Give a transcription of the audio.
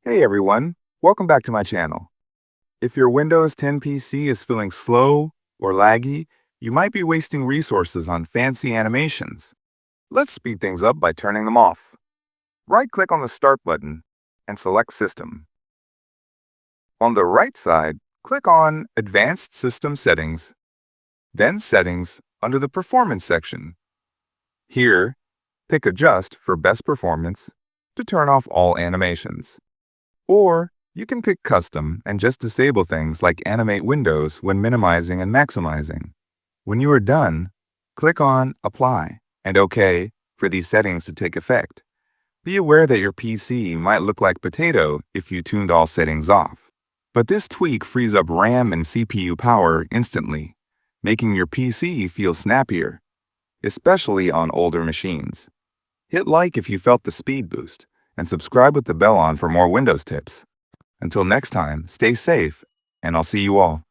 Hey everyone, welcome back to my channel. If your Windows 10 PC is feeling slow or laggy, you might be wasting resources on fancy animations. Let's speed things up by turning them off. Right-click on the Start button and select System. On the right side, click on Advanced System Settings, then Settings under the Performance section. Here, pick Adjust for best performance to turn off all animations. Or you can pick Custom and just disable things like Animate Windows when minimizing and maximizing. When you are done, click on Apply and OK for these settings to take effect. Be aware that your PC might look like potato if you tuned all settings off. But this tweak frees up RAM and CPU power instantly, making your PC feel snappier, especially on older machines. Hit like if you felt the speed boost, and subscribe with the bell on for more Windows tips. Until next time, stay safe, and I'll see you all.